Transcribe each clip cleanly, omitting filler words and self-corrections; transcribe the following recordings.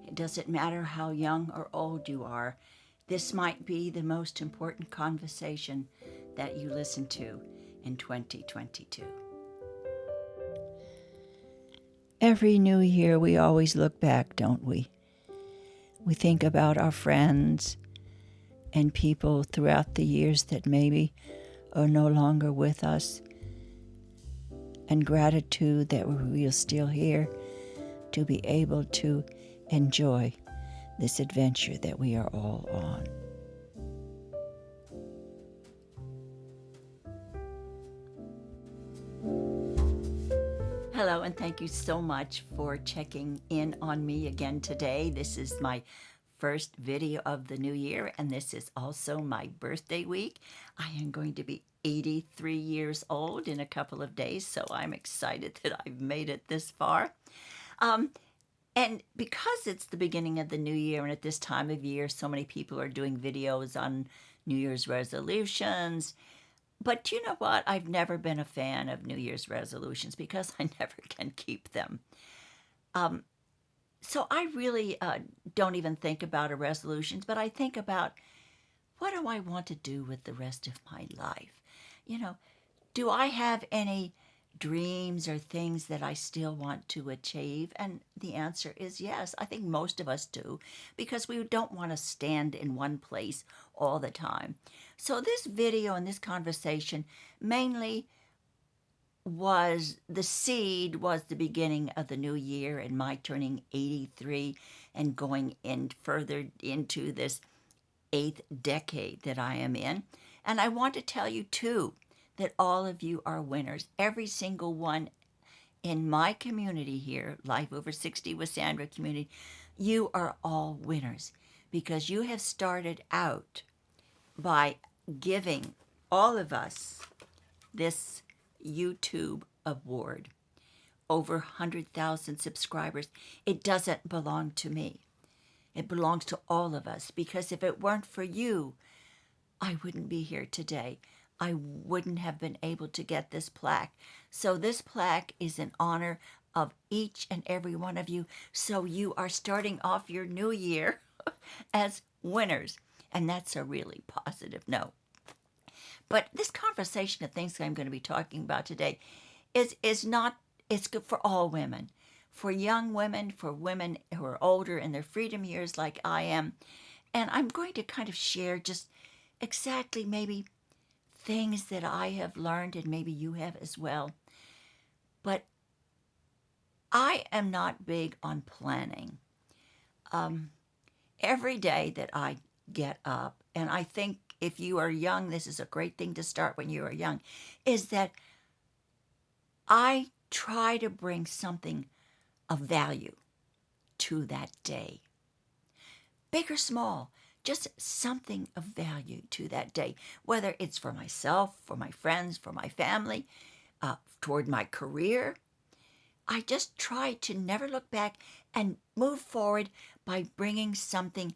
It doesn't matter how young or old you are. This might be the most important conversation that you listen to in 2022. Every new year, we always look back, don't we? We think about our friends and people throughout the years that maybe are no longer with us, and gratitude that we are still here to be able to enjoy this adventure that we are all on. Hello, and thank you so much for checking in on me again today. This is my first video of the new year, and this is also my birthday week. I am going to be 83 years old in a couple of days, so I'm excited that I've made it this far. And because it's the beginning of the new year, and at this time of year, so many people are doing videos on New Year's resolutions. But you know what? I've never been a fan of New Year's resolutions because I never can keep them. So I really don't even think about a resolutions, but I think about what do I want to do with the rest of my life? You know, do I have any dreams or things that I still want to achieve? And the answer is yes. I think most of us do because we don't want to stand in one place all the time. So this video and this conversation mainly was the seed, was the beginning of the new year and my turning 83 and going in further into this 8th decade that I am in. And I want to tell you too that all of you are winners. Every single one in my community here, Life Over 60 with Sandra community, you are all winners because you have started out by giving all of us this YouTube award. Over 100,000 subscribers. It doesn't belong to me. It belongs to all of us because if it weren't for you, I wouldn't be here today. I wouldn't have been able to get this plaque. So this plaque is in honor of each and every one of you. So you are starting off your new year as winners. And that's a really positive note. But this conversation of things I'm going to be talking about today is not, it's good for all women, for young women, for women who are older in their freedom years like I am. And I'm going to kind of share just exactly maybe things that I have learned and maybe you have as well. But I am not big on planning. Every day that I get up, and I think if you are young, this is a great thing to start when you are young, is that I try to bring something of value to that day. Big or small, just something of value to that day, whether it's for myself, for my friends, for my family, toward my career. I just try to never look back and move forward by bringing something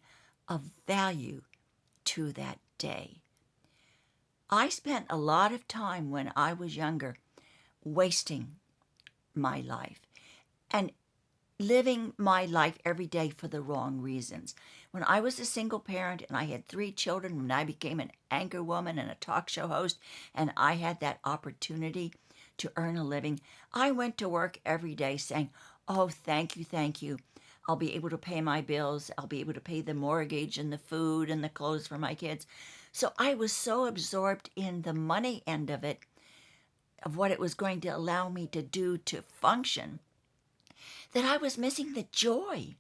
of value to that day. I spent a lot of time when I was younger wasting my life and living my life every day for the wrong reasons. When I was a single parent and I had 3 children, when I became an anchor woman and a talk show host, and I had that opportunity to earn a living, I went to work every day saying, oh, thank you, thank you. I'll be able to pay my bills. I'll be able to pay the mortgage and the food and the clothes for my kids. So I was so absorbed in the money end of it, of what it was going to allow me to do to function, that I was missing the joy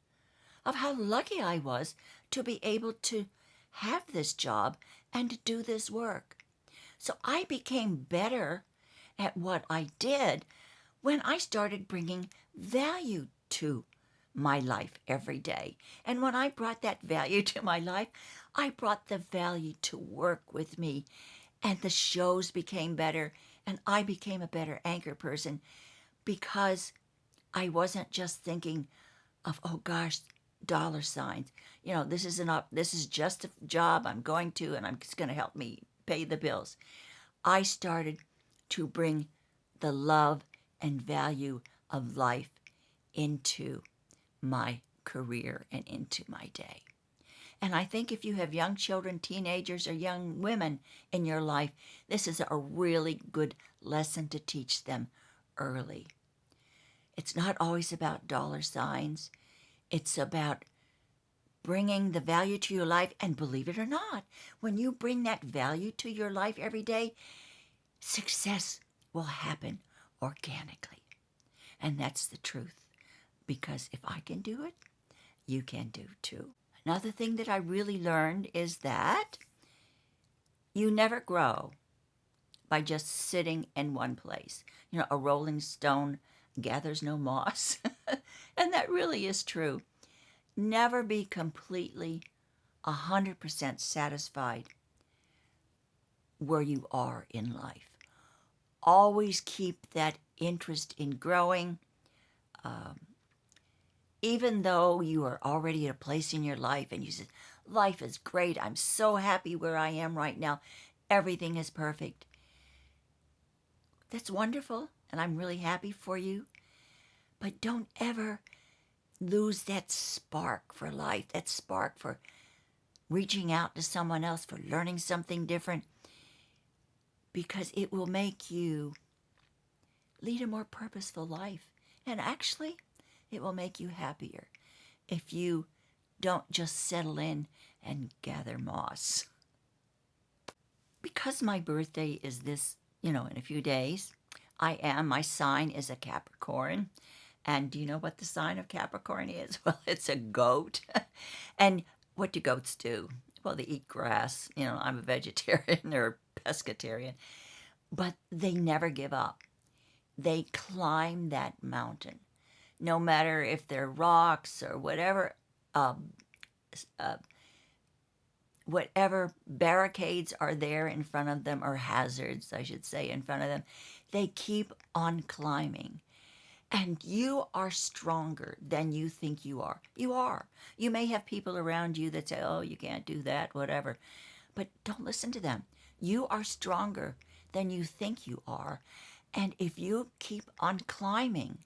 of how lucky I was to be able to have this job and to do this work. So I became better at what I did when I started bringing value to my life every day. And when I brought that value to my life, I brought the value to work with me. And the shows became better, and I became a better anchor person because I wasn't just thinking of, oh gosh, dollar signs. You know, this is just a job I'm going to, and it's going to help me pay the bills. I started to bring the love and value of life into my career and into my day. And I think if you have young children, teenagers, or young women in your life, this is a really good lesson to teach them early. It's not always about dollar signs. It's about bringing the value to your life. And believe it or not, when you bring that value to your life every day, success will happen organically. And that's the truth. Because if I can do it, you can do too. Another thing that I really learned is that you never grow by just sitting in one place. You know, a rolling stone gathers no moss. And that really is true. Never be completely 100% satisfied where you are in life. Always keep that interest in growing. Even though you are already at a place in your life and you say, life is great, I'm so happy where I am right now, everything is perfect. That's wonderful, and I'm really happy for you. But don't ever lose that spark for life, that spark for reaching out to someone else, for learning something different, because it will make you lead a more purposeful life. And actually, it will make you happier if you don't just settle in and gather moss. Because my birthday is this, in a few days, my sign is a Capricorn. And do you know what the sign of Capricorn is? Well, it's a goat. And what do goats do? Well, they eat grass. I'm a vegetarian or pescatarian. But they never give up. They climb that mountain. No matter if they're rocks or whatever barricades are there in front of them, or hazards, I should say, in front of them, they keep on climbing. And you are stronger than you think you are. You are. You may have people around you that say, oh, you can't do that, whatever. But don't listen to them. You are stronger than you think you are. And if you keep on climbing,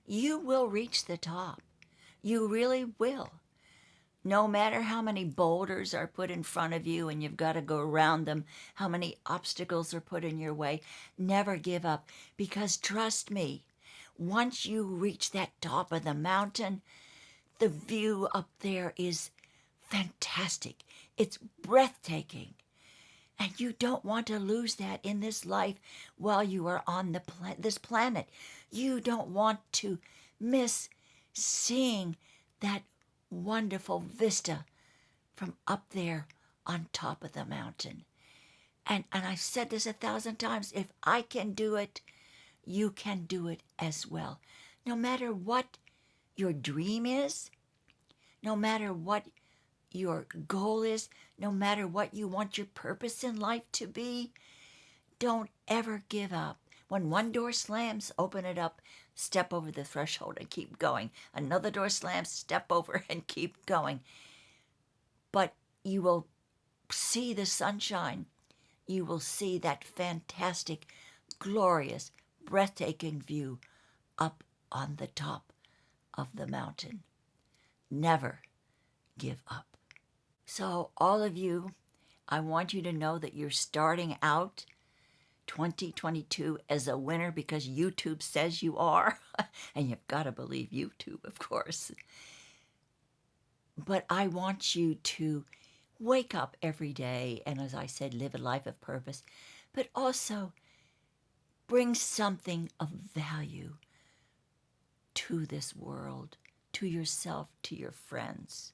you will reach the top. You really will. No matter how many boulders are put in front of you and you've got to go around them, how many obstacles are put in your way, never give up. Because trust me, once you reach that top of the mountain, the view up there is fantastic. It's breathtaking. And you don't want to lose that in this life while you are on this planet. You don't want to miss seeing that wonderful vista from up there on top of the mountain. And I've said this 1,000 times, if I can do it, you can do it as well. No matter what your dream is, no matter what your goal is, no matter what you want your purpose in life to be, don't ever give up. When one door slams, open it up, step over the threshold and keep going. Another door slams, step over and keep going. But you will see the sunshine. You will see that fantastic, glorious, breathtaking view up on the top of the mountain. Never give up. So all of you, I want you to know that you're starting out 2022 as a winner because YouTube says you are. And you've got to believe YouTube, of course. But I want you to wake up every day and, as I said, live a life of purpose, but also bring something of value to this world, to yourself, to your friends.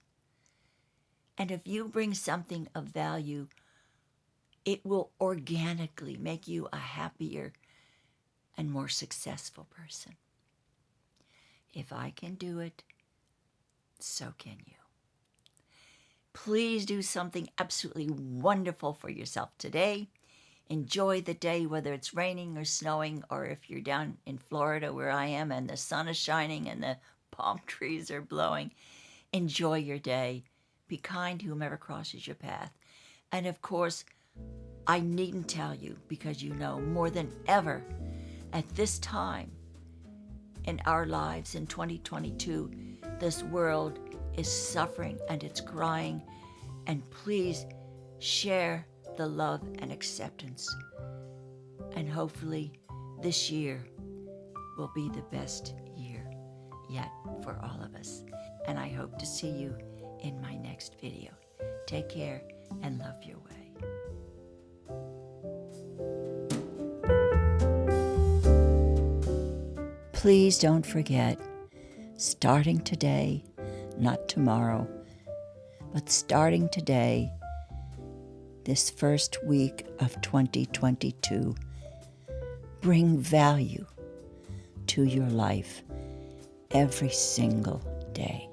And if you bring something of value, it will organically make you a happier and more successful person. If I can do it, so can you. Please do something absolutely wonderful for yourself today. Enjoy the day, whether it's raining or snowing, or if you're down in Florida where I am and the sun is shining and the palm trees are blowing. Enjoy your day. Be kind to whomever crosses your path. And of course, I needn't tell you, because you know more than ever at this time in our lives in 2022, This world is suffering and it's crying. And please share the love and acceptance. And hopefully this year will be the best year yet for all of us. And I hope to see you in my next video. Take care and love your way. Please don't forget, starting today, not tomorrow, but starting today, this first week of 2022, bring value to your life every single day.